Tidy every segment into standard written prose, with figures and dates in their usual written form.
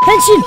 Henshin.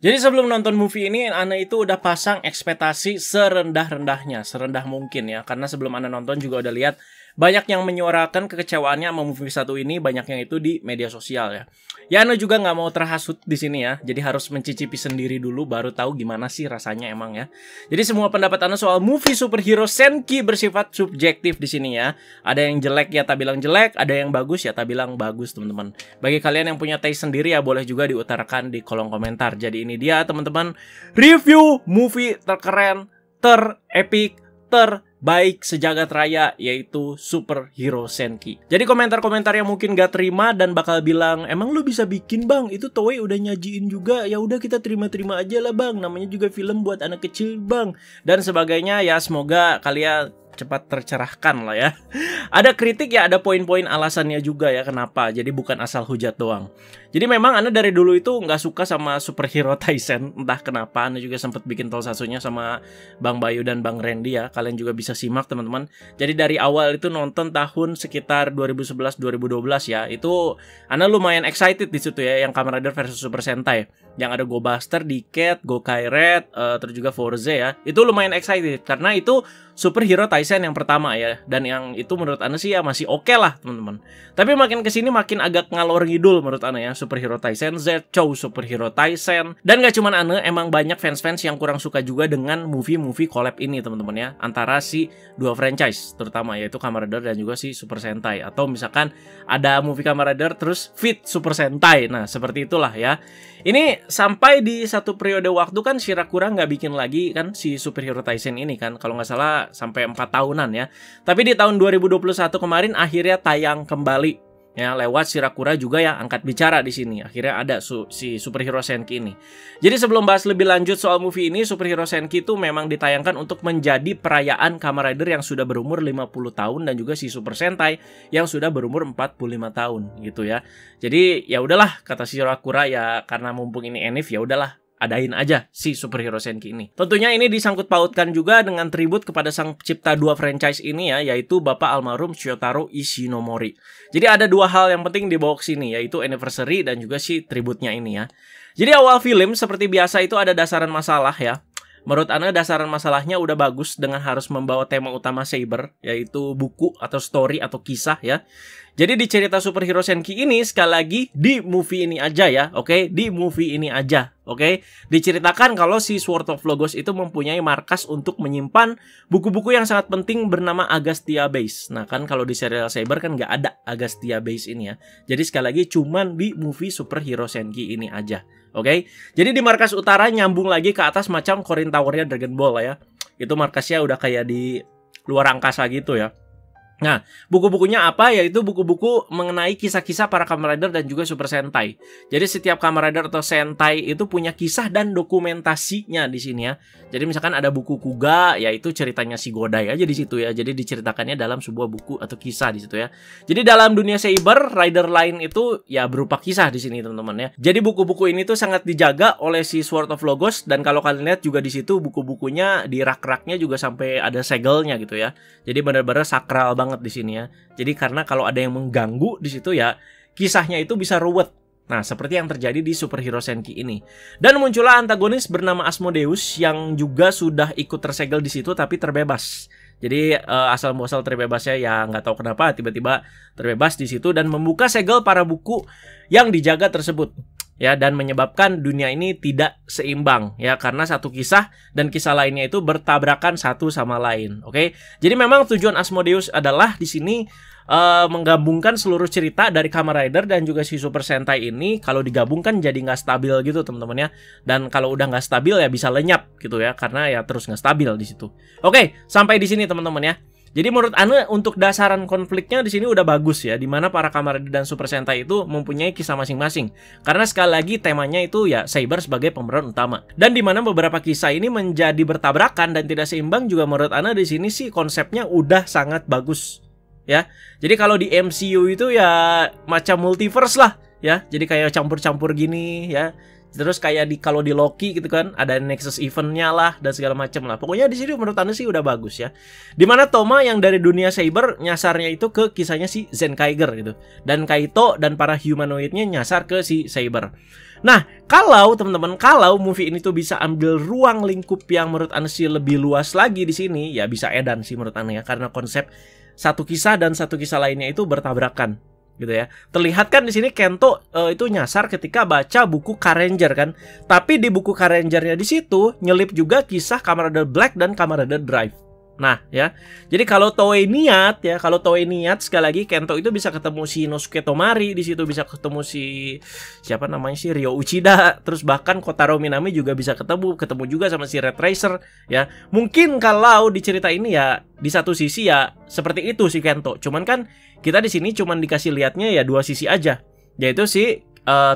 Jadi sebelum nonton movie ini, Ana itu udah pasang ekspektasi serendah-rendahnya, serendah mungkin ya. Karena sebelum Ana nonton juga udah lihat banyak yang menyuarakan kekecewaannya sama movie satu ini, banyak yang itu di media sosial ya. Ya Ana juga nggak mau terhasut di sini ya, jadi harus mencicipi sendiri dulu baru tahu gimana sih rasanya emang ya. Jadi semua pendapat Ana soal movie superhero Senki bersifat subjektif di sini ya. Ada yang jelek ya tak bilang jelek, ada yang bagus ya tak bilang bagus teman-teman. Bagi kalian yang punya taste sendiri ya boleh juga diutarakan di kolom komentar. Jadi ini dia teman-teman review movie terkeren, terepik, terbaik sejagat raya, yaitu Superhero Senki. Jadi komentar-komentar yang mungkin gak terima dan bakal bilang, emang lu bisa bikin bang, itu Toei udah nyajiin juga, ya udah kita terima-terima aja lah bang, namanya juga film buat anak kecil bang, dan sebagainya ya. Semoga kalian cepat tercerahkan lah ya. Ada kritik ya, ada poin-poin alasannya juga ya kenapa. Jadi bukan asal hujat doang. Jadi memang Ana dari dulu itu nggak suka sama Superhero Taisen, entah kenapa. Ana juga sempat bikin tokusatsunya sama Bang Bayu dan Bang Randy ya. Kalian juga bisa simak teman-teman. Jadi dari awal itu nonton tahun sekitar 2011-2012 ya. Itu Ana lumayan excited di situ ya, yang Kamen Rider versus Super Sentai. Yang ada Go Buster, Diket, Gokai Red, terus juga Forze ya. Itu lumayan excited karena itu Superhero Taisen yang pertama ya. Dan yang itu menurut Ana sih ya masih oke lah teman-teman. Tapi makin kesini makin agak ngalor ngidul menurut Ana ya. Superhero Taisen Z, Chow Superhero Taisen. Dan gak cuman Ana, emang banyak fans-fans yang kurang suka juga dengan movie-movie collab ini teman-teman ya. Antara si dua franchise terutama, yaitu Kamen Rider dan juga si Super Sentai. Atau misalkan ada movie Kamen Rider terus fit Super Sentai. Nah seperti itulah ya. Ini sampai di satu periode waktu kan Shirakura nggak bikin lagi kan si Superhero Taisen ini kan. Kalau nggak salah sampai 4 tahunan ya. Tapi di tahun 2021 kemarin akhirnya tayang kembali. Ya, lewat Shirakura juga yang angkat bicara di sini. Akhirnya ada si Superhero Senki ini. Jadi sebelum bahas lebih lanjut soal movie ini, Superhero Senki itu memang ditayangkan untuk menjadi perayaan Kamen Rider yang sudah berumur 50 tahun dan juga si Super Sentai yang sudah berumur 45 tahun gitu ya. Jadi ya udahlah kata Shirakura ya, karena mumpung ini Enif ya udahlah, adain aja si Superhero Senki ini. Tentunya ini disangkut pautkan juga dengan tribut kepada sang pencipta dua franchise ini ya, yaitu Bapak almarhum Shotaro Ishinomori. Jadi ada dua hal yang penting dibawa ke sini, yaitu anniversary dan juga si tributnya ini ya. Jadi awal film seperti biasa itu ada dasaran masalah ya. Menurut Ana dasaran masalahnya udah bagus dengan harus membawa tema utama Saber, yaitu buku atau story atau kisah ya. Jadi di cerita Superhero Senki ini sekali lagi di movie ini aja ya, oke? Di movie ini aja, oke? Diceritakan kalau si Sword of Logos itu mempunyai markas untuk menyimpan buku-buku yang sangat penting bernama Agastia Base. Nah kan kalau di serial Saber kan nggak ada Agastia Base ini ya. Jadi sekali lagi cuman di movie Superhero Senki ini aja, oke? Jadi di markas utara nyambung lagi ke atas macam Corin Tower-nya Dragon Ball lah ya. Itu markasnya udah kayak di luar angkasa gitu ya. Nah, buku-bukunya apa? Yaitu buku-buku mengenai kisah-kisah para Kamen Rider dan juga Super Sentai. Jadi setiap Kamen Rider atau Sentai itu punya kisah dan dokumentasinya di sini ya. Jadi misalkan ada buku Kuga, yaitu ceritanya si Godai aja di situ ya. Jadi diceritakannya dalam sebuah buku atau kisah di situ ya. Jadi dalam dunia Saber, Rider lain itu ya berupa kisah di sini teman-teman ya. Jadi buku-buku ini tuh sangat dijaga oleh si Sword of Logos, dan kalau kalian lihat juga di situ buku-bukunya di rak-raknya juga sampai ada segelnya gitu ya. Jadi benar-benar sakral banget di sini ya. Jadi karena kalau ada yang mengganggu di situ ya, kisahnya itu bisa ruwet. Nah, seperti yang terjadi di Superhero Senki ini. Dan muncullah antagonis bernama Asmodeus yang juga sudah ikut tersegel di situ tapi terbebas. Jadi asal muasal terbebasnya ya nggak tahu kenapa tiba-tiba terbebas di situ dan membuka segel para buku yang dijaga tersebut. Ya, dan menyebabkan dunia ini tidak seimbang ya, karena satu kisah dan kisah lainnya itu bertabrakan satu sama lain. Oke. Jadi memang tujuan Asmodeus adalah di sini menggabungkan seluruh cerita dari Kamen Rider dan juga si Super Sentai ini. Kalau digabungkan jadi nggak stabil gitu teman-teman ya. Dan kalau udah nggak stabil ya bisa lenyap gitu ya, karena ya terus nggak stabil di situ. Oke, sampai di sini teman-teman ya. Jadi menurut Ana untuk dasaran konfliknya di sini udah bagus ya, di mana para Kamen Rider dan Super Sentai itu mempunyai kisah masing-masing. Karena sekali lagi temanya itu ya Saber sebagai pemeran utama. Dan di mana beberapa kisah ini menjadi bertabrakan dan tidak seimbang juga menurut Ana di sini sih konsepnya udah sangat bagus. Ya. Jadi kalau di MCU itu ya macam multiverse lah ya. Jadi kayak campur-campur gini ya. Terus kayak kalau di Loki gitu kan, ada Nexus eventnya lah dan segala macam lah. Pokoknya di sini menurut Anda sih udah bagus ya. Dimana Toma yang dari dunia cyber nyasarnya itu ke kisahnya si Zenkaiger gitu. Dan Kaito dan para humanoidnya nyasar ke si Cyber. Nah, kalau teman-teman, kalau movie ini tuh bisa ambil ruang lingkup yang menurut Anda sih lebih luas lagi di sini, ya bisa edan sih menurut Anda ya, karena konsep satu kisah dan satu kisah lainnya itu bertabrakan. Gitu ya. Terlihat kan di sini Kento itu nyasar ketika baca buku Karenger kan. Tapi di buku Karengernya di situ nyelip juga kisah Kamen Rider Black dan Kamen Rider Drive. Nah, ya. Jadi kalau Toei niat ya, sekali lagi Kento itu bisa ketemu si Inosuke Tomari, di situ bisa ketemu si siapa namanya sih, Ryo Uchida, terus bahkan Kotaro Minami juga bisa ketemu juga sama si Red Racer ya. Mungkin kalau di cerita ini ya di satu sisi ya seperti itu si Kento. Cuman kan kita di sini cuman dikasih lihatnya ya dua sisi aja, yaitu si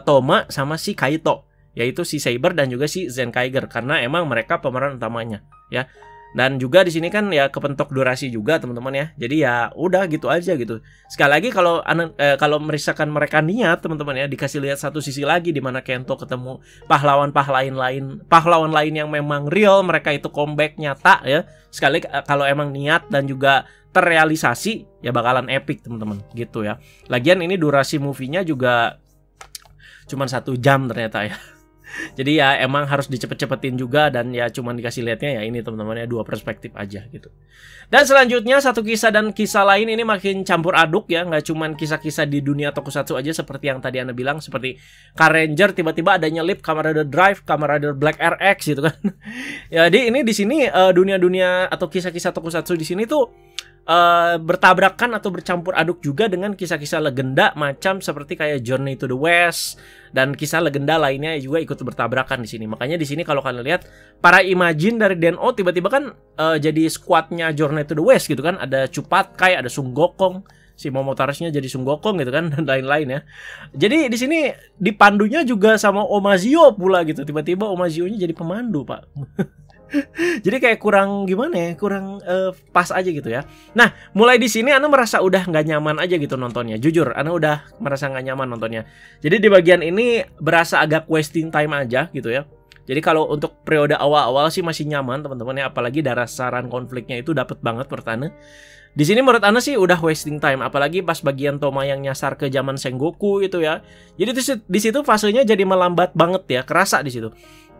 Toma sama si Kaito, yaitu si Saber dan juga si Zenkaiger, karena emang mereka pemeran utamanya ya. Dan juga di sini kan ya kepentok durasi juga teman-teman ya. Jadi ya udah gitu aja gitu. Sekali lagi kalau misalkan mereka niat teman-teman ya, dikasih lihat satu sisi lagi di mana Kento ketemu pahlawan lain yang memang real, mereka itu comeback nyata ya. Sekali kalau emang niat dan juga terrealisasi ya bakalan epic teman-teman gitu ya. Lagian ini durasi movie-nya juga cuman 1 jam ternyata ya. Jadi ya emang harus dicepet-cepetin juga, dan ya cuman dikasih lihatnya ya ini teman-teman ya, dua perspektif aja gitu. Dan selanjutnya satu kisah dan kisah lain ini makin campur aduk ya, nggak cuman kisah-kisah di dunia tokusatsu aja seperti yang tadi Anda bilang, seperti Karenger tiba-tiba ada nyelip Kamen Rider Drive, Kamen Rider Black RX gitu kan. Jadi ini di sini dunia-dunia atau kisah-kisah tokusatsu di sini tuh bertabrakan atau bercampur aduk juga dengan kisah-kisah legenda macam seperti kayak Journey to the West dan kisah legenda lainnya juga ikut bertabrakan di sini. Makanya di sini kalau kalian lihat para Imagine dari Den-O tiba-tiba kan jadi squadnya Journey to the West gitu kan. Ada Chupatkai, ada Sung Gokong, si Momotaroshnya jadi Sung Gokong gitu kan, dan lain-lain ya. Jadi di sini dipandunya juga sama Omazio pula gitu. Tiba-tiba Omazio-nya jadi pemandu, Pak. Jadi kayak kurang gimana ya, kurang pas aja gitu ya. Nah, mulai di sini Anda merasa udah nggak nyaman aja gitu nontonnya. Jujur, Anda udah merasa nggak nyaman nontonnya. Jadi di bagian ini berasa agak wasting time aja gitu ya. Jadi kalau untuk periode awal-awal sih masih nyaman teman-teman ya, apalagi darasaran konfliknya itu dapet banget pertama. Di sini menurut Anda sih udah wasting time, apalagi pas bagian Toma yang nyasar ke zaman Sengoku itu ya. Jadi di situ fasenya jadi melambat banget ya, kerasa di situ.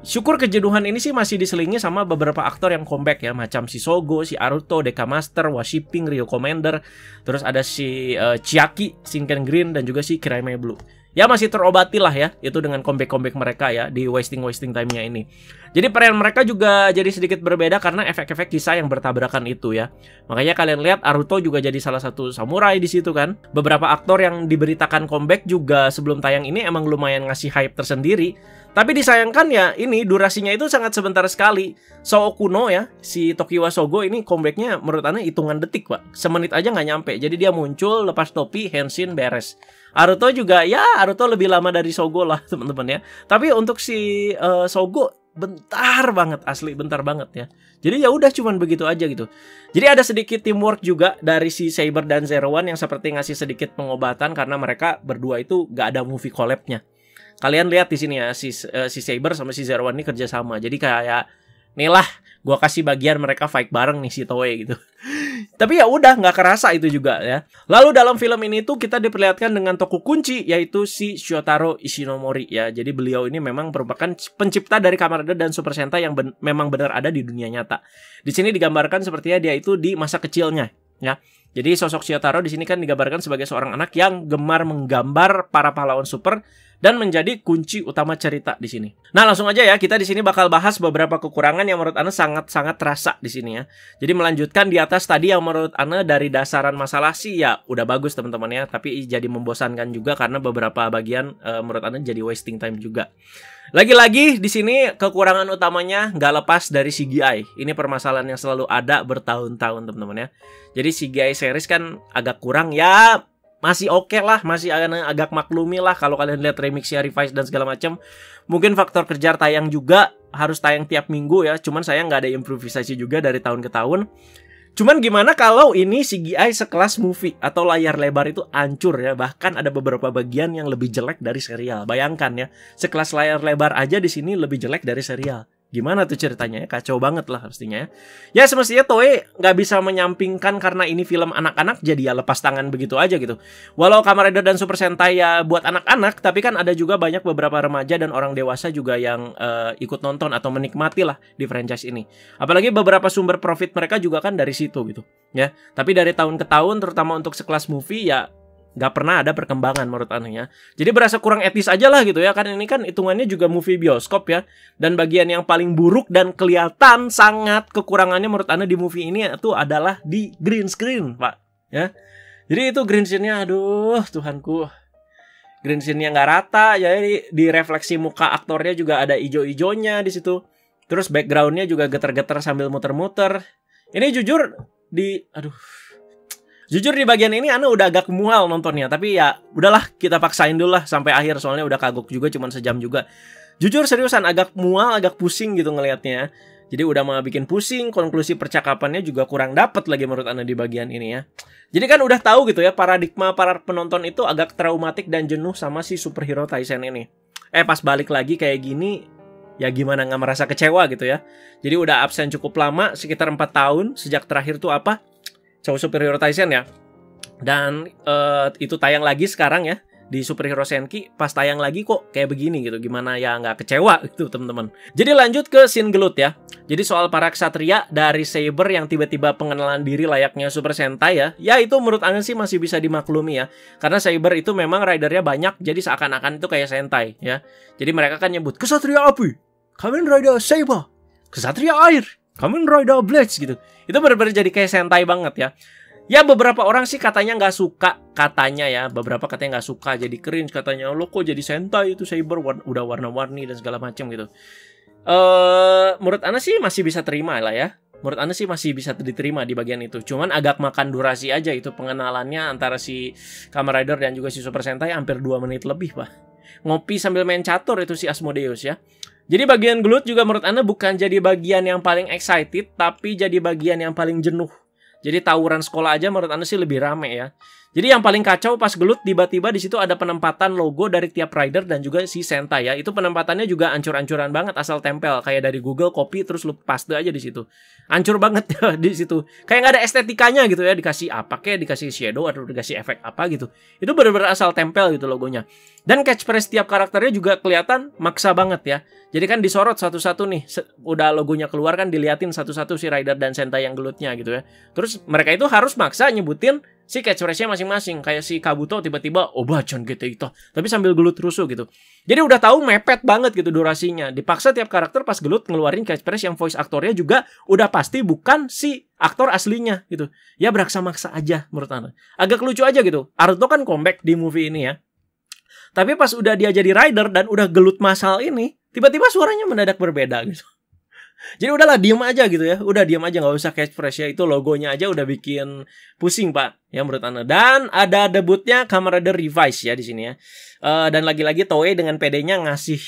Syukur kejenuhan ini sih masih diselingi sama beberapa aktor yang comeback ya, macam si Sogo, si Aruto, Deka Master, Worshipping, Rio Commander, terus ada si Chiaki, Shinken Green, dan juga si Kiraime Blue. Ya masih terobati lah ya, itu dengan comeback-comeback mereka ya di wasting time-nya ini. Jadi peran mereka juga jadi sedikit berbeda karena efek-efek kisah yang bertabrakan itu ya. Makanya kalian lihat Aruto juga jadi salah satu samurai di situ kan. Beberapa aktor yang diberitakan comeback juga sebelum tayang ini emang lumayan ngasih hype tersendiri. Tapi disayangkan ya, ini durasinya itu sangat sebentar sekali. Soo Kuno ya, si Tokiwa Sogo ini comebacknya menurut Anda hitungan detik, Pak. Semenit aja nggak nyampe. Jadi dia muncul, lepas topi, henshin, beres. Aruto juga, ya Aruto lebih lama dari Sogo lah, teman-teman ya. Tapi untuk si Sogo, bentar banget, asli bentar banget ya. Jadi ya udah cuman begitu aja gitu. Jadi ada sedikit teamwork juga dari si Saber dan Zero One yang seperti ngasih sedikit pengobatan karena mereka berdua itu nggak ada movie collab-nya. Kalian lihat di sini ya, si Saber sama si Zero One ini kerja sama. Jadi kayak nih lah, gua kasih bagian mereka fight bareng nih si Toei gitu. Tapi ya udah nggak kerasa itu juga ya. Lalu dalam film ini tuh kita diperlihatkan dengan tokoh kunci, yaitu si Shotaro Ishinomori ya. Jadi beliau ini memang merupakan pencipta dari Kamen Rider dan Super Sentai yang memang benar ada di dunia nyata. Di sini digambarkan sepertinya dia itu di masa kecilnya ya. Jadi sosok Shotaro di sini kan digambarkan sebagai seorang anak yang gemar menggambar para pahlawan super dan menjadi kunci utama cerita di sini. Nah, langsung aja ya, kita di sini bakal bahas beberapa kekurangan yang menurut Anda sangat-sangat terasa di sini ya. Jadi melanjutkan di atas tadi yang menurut Anda dari dasaran masalah sih ya udah bagus teman-teman ya, tapi jadi membosankan juga karena beberapa bagian menurut Anda jadi wasting time juga. Lagi-lagi di sini kekurangan utamanya nggak lepas dari CGI. Ini permasalahan yang selalu ada bertahun-tahun teman-teman ya. Jadi CGI series kan agak kurang ya. Masih oke lah, masih agak maklumi lah kalau kalian lihat remixnya, revise dan segala macam. Mungkin faktor kerja tayang juga harus tayang tiap minggu ya. Cuman saya nggak ada improvisasi juga dari tahun ke tahun. Cuman gimana kalau ini CGI sekelas movie atau layar lebar itu hancur ya. Bahkan ada beberapa bagian yang lebih jelek dari serial. Bayangkan ya, sekelas layar lebar aja di sini lebih jelek dari serial. Gimana tuh ceritanya ya? Kacau banget lah pastinya ya. Ya semestinya Toei nggak bisa menyampingkan karena ini film anak-anak jadi ya lepas tangan begitu aja gitu. Walau Kamen Rider dan Super Sentai ya buat anak-anak, tapi kan ada juga banyak beberapa remaja dan orang dewasa juga yang ikut nonton atau menikmati lah di franchise ini. Apalagi beberapa sumber profit mereka juga kan dari situ gitu ya. Tapi dari tahun ke tahun terutama untuk sekelas movie ya nggak pernah ada perkembangan menurut anehnya. Jadi berasa kurang etis aja lah gitu ya. Kan ini kan hitungannya juga movie bioskop ya. Dan bagian yang paling buruk dan kelihatan sangat kekurangannya menurut Anda di movie ini itu adalah di green screen, Pak. Ya. Jadi itu green screen-nya, aduh Tuhanku. Green screen-nya nggak rata, jadi di refleksi muka aktornya juga ada ijo-ijonya di situ. Terus background-nya juga geter-geter sambil muter-muter. Ini Jujur di bagian ini Ana udah agak mual nontonnya. Tapi ya udahlah, kita paksain dulu lah sampai akhir. Soalnya udah kagok juga, cuman sejam juga. Jujur seriusan agak mual, agak pusing gitu ngelihatnya. Jadi udah mau bikin pusing, konklusi percakapannya juga kurang dapet lagi menurut Ana di bagian ini ya. Jadi kan udah tahu gitu ya, paradigma para penonton itu agak traumatik dan jenuh sama si superhero Taisen ini. Pas balik lagi kayak gini, ya gimana nggak merasa kecewa gitu ya. Jadi udah absen cukup lama, sekitar 4 tahun. Sejak terakhir tuh apa? Show Superhero Taisen ya. Dan itu tayang lagi sekarang ya di Superhero Senki. Pas tayang lagi kok kayak begini gitu. Gimana ya nggak kecewa gitu teman-teman. Jadi lanjut ke scene gelut ya. Jadi soal para ksatria dari Saber yang tiba-tiba pengenalan diri layaknya Super Sentai ya. Ya itu menurut Anda sih masih bisa dimaklumi ya. Karena Saber itu memang ridernya banyak. Jadi seakan-akan itu kayak Sentai ya. Jadi mereka kan nyebut Ksatria Api, Kamen Rider Saber, Ksatria Air, Kamen Rider Blades gitu. Itu benar-benar jadi kayak Sentai banget ya. Ya beberapa orang sih katanya nggak suka, katanya ya. Beberapa katanya nggak suka, jadi cringe katanya. Lo kok jadi Sentai itu Saber udah warna-warni dan segala macam gitu. Menurut Ana sih masih bisa terima lah ya. Menurut Ana sih masih bisa diterima di bagian itu. Cuman agak makan durasi aja itu pengenalannya antara si Kamen Rider dan juga si Super Sentai hampir 2 menit lebih Pak. Ngopi sambil main catur itu si Asmodeus ya. Jadi bagian gelut juga menurut Anda bukan jadi bagian yang paling excited, tapi jadi bagian yang paling jenuh. Jadi tawuran sekolah aja menurut Anda sih lebih rame ya. Jadi yang paling kacau pas gelut tiba-tiba di situ ada penempatan logo dari tiap rider dan juga si Sentai ya. Itu penempatannya juga ancur-ancuran banget asal tempel kayak dari Google copy terus lu paste aja di situ. Ancur banget ya di situ. Kayak nggak ada estetikanya gitu ya, dikasih apa kayak dikasih shadow atau dikasih efek apa gitu. Itu benar-benar asal tempel gitu logonya. Dan catchphrase tiap karakternya juga kelihatan maksa banget ya. Jadi kan disorot satu-satu nih. Udah logonya keluar kan diliatin satu-satu si rider dan Sentai yang gelutnya gitu ya. Terus mereka itu harus maksa nyebutin si catchphrase-nya masing-masing. Kayak si Kabuto tiba-tiba Obachan gitu itu. Tapi sambil gelut rusuh gitu. Jadi udah tahu mepet banget gitu durasinya. Dipaksa tiap karakter pas gelut ngeluarin catchphrase yang voice aktornya juga udah pasti bukan si aktor aslinya gitu. Ya beraksa-maksa aja menurut Anda. Agak lucu aja gitu. Naruto kan comeback di movie ini ya. Tapi pas udah dia jadi rider dan udah gelut massal ini, tiba-tiba suaranya mendadak berbeda gitu. Jadi udahlah diem aja gitu ya. Udah diem aja, nggak usah catchphrase ya. Itu logonya aja udah bikin pusing Pak. Ya menurut Anda. Dan ada debutnya Kamen Rider Revise ya di sini ya. Dan lagi-lagi Toei dengan PD-nya ngasih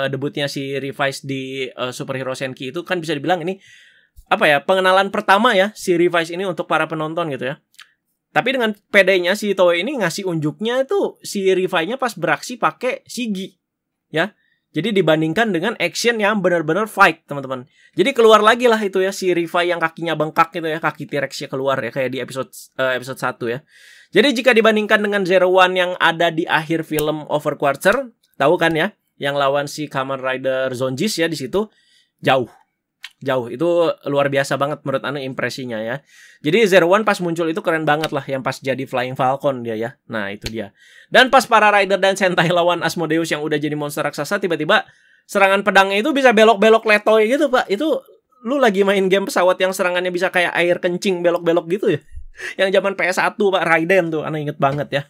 debutnya si Revise di Superhero Senki itu kan bisa dibilang ini apa ya, pengenalan pertama ya si Revise ini untuk para penonton gitu ya. Tapi dengan PD-nya si Toei ini ngasih unjuknya itu si Revise-nya pas beraksi pakai Shigi ya. Jadi dibandingkan dengan action yang benar-benar fight, teman-teman. Jadi keluar lagi lah itu ya si Revise yang kakinya bengkak gitu ya, kaki T-Rex-nya keluar ya kayak di episode 1 ya. Jadi jika dibandingkan dengan Zero One yang ada di akhir film Over Quarter, tahu kan ya, yang lawan si Kamen Rider Zonjis ya di situ, jauh. Itu luar biasa banget menurut Anda impresinya ya. Jadi Zero One pas muncul itu keren banget lah, yang pas jadi Flying Falcon dia ya. Nah itu dia. Dan pas para rider dan Sentai lawan Asmodeus yang udah jadi monster raksasa, tiba-tiba serangan pedangnya itu bisa belok-belok letoy gitu Pak. Itu lu lagi main game pesawat yang serangannya bisa kayak air kencing belok-belok gitu ya. Yang zaman PS1 Pak, Raiden tuh, Anda inget banget ya.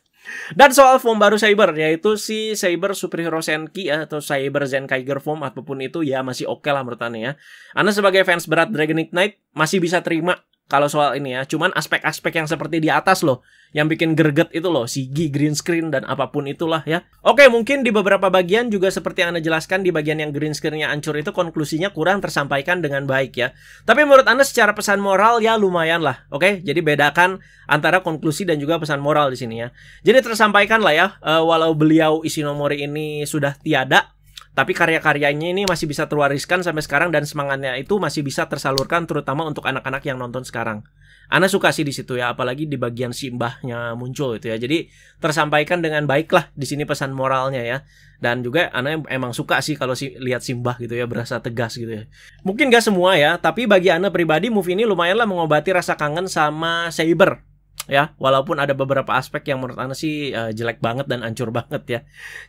Dan soal form baru Saber, yaitu si Saber Superhero Senki ya, atau Saber Zenkaiger form apapun itu ya masih oke lah menurut Anda ya. Anda sebagai fans berat Dragon Knight masih bisa terima kalau soal ini ya. Cuman aspek-aspek yang seperti di atas loh, yang bikin greget itu loh, CG, green screen, dan apapun itulah ya. Oke, mungkin di beberapa bagian juga seperti yang Anda jelaskan, di bagian yang green screen-nya hancur itu konklusinya kurang tersampaikan dengan baik ya. Tapi menurut Anda secara pesan moral ya lumayan lah, oke? Jadi bedakan antara konklusi dan juga pesan moral di sini ya. Jadi tersampaikan lah ya, walau beliau Ishinomori ini sudah tiada, tapi karya-karyanya ini masih bisa terwariskan sampai sekarang dan semangatnya itu masih bisa tersalurkan terutama untuk anak-anak yang nonton sekarang. Ana suka sih di situ ya, apalagi di bagian simbahnya muncul itu ya. Jadi tersampaikan dengan baik lah di sini pesan moralnya ya. Dan juga Ana emang suka sih kalau lihat simbah gitu ya, berasa tegas gitu ya. Mungkin gak semua ya, tapi bagi Ana pribadi movie ini lumayan lah mengobati rasa kangen sama Saber. Ya, walaupun ada beberapa aspek yang menurut Ana sih jelek banget dan hancur banget ya.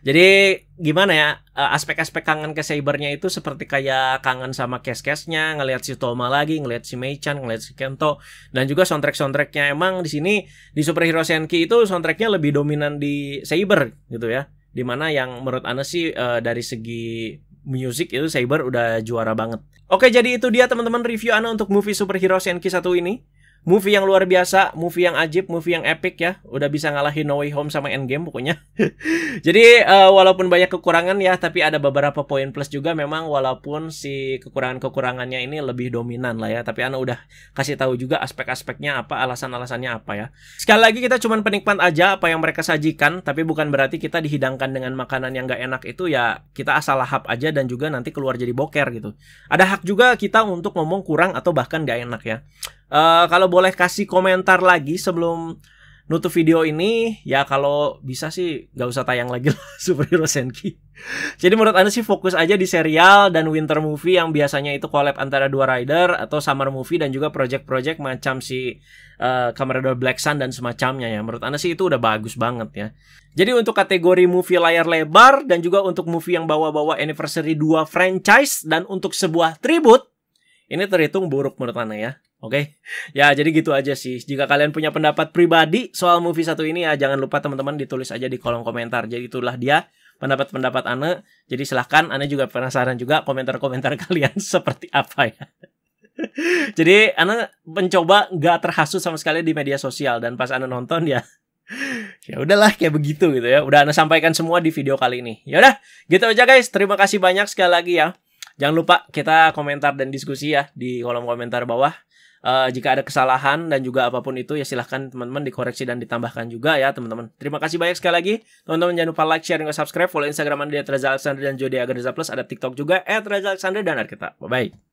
Jadi gimana ya, aspek-aspek kangen ke Sabernya itu seperti kayak kangen sama cast-castnya, ngelihat si Toma lagi, ngelihat si Mei-chan, ngelihat si Kento, dan juga soundtrack-soundtracknya emang di sini di Super Hero Senki itu soundtracknya lebih dominan di Saber gitu ya. Dimana yang menurut Ana sih dari segi musik itu Saber udah juara banget. Oke, jadi itu dia teman-teman review Ana untuk movie Super Hero Senki 1 ini. Movie yang luar biasa, movie yang ajib, movie yang epic ya. Udah bisa ngalahin No Way Home sama Endgame pokoknya. Jadi walaupun banyak kekurangan ya, tapi ada beberapa poin plus juga memang, walaupun si kekurangan-kekurangannya ini lebih dominan lah ya. Tapi Ana udah kasih tahu juga aspek-aspeknya apa, alasan-alasannya apa ya. Sekali lagi kita cuma penikmat aja apa yang mereka sajikan, tapi bukan berarti kita dihidangkan dengan makanan yang gak enak itu ya kita asal lahap aja dan juga nanti keluar jadi boker gitu. Ada hak juga kita untuk ngomong kurang atau bahkan gak enak ya. Kalau boleh kasih komentar lagi sebelum nutup video ini, ya kalau bisa sih gak usah tayang lagi lah Super Hero Senki. Jadi menurut Anda sih fokus aja di serial dan winter movie yang biasanya itu collab antara dua rider, atau summer movie dan juga project-project macam si Kamen Rider Black Sun dan semacamnya ya. Menurut Anda sih itu udah bagus banget ya. Jadi untuk kategori movie layar lebar dan juga untuk movie yang bawa-bawa anniversary 2 franchise dan untuk sebuah tribute, ini terhitung buruk menurut Anda ya. Oke, ya jadi gitu aja sih. Jika kalian punya pendapat pribadi soal movie satu ini ya jangan lupa teman-teman ditulis aja di kolom komentar. Jadi itulah dia pendapat-pendapat Ana. Jadi silahkan, Ana juga penasaran juga komentar-komentar kalian seperti apa ya. Jadi Ana mencoba gak terhasut sama sekali di media sosial, dan pas Ana nonton ya udahlah kayak begitu gitu ya. Udah Ana sampaikan semua di video kali ini. Ya udah, gitu aja guys. Terima kasih banyak sekali lagi ya. Jangan lupa kita komentar dan diskusi ya di kolom komentar bawah. Jika ada kesalahan dan juga apapun itu ya silahkan teman-teman dikoreksi dan ditambahkan juga ya teman-teman. Terima kasih banyak sekali lagi teman-teman. Jangan lupa like, share, dan subscribe. Follow Instagram Anda @Reza Alexander dan Jody Agarza Plus. Ada TikTok juga @Reza Alexander dan Arkita. Bye bye.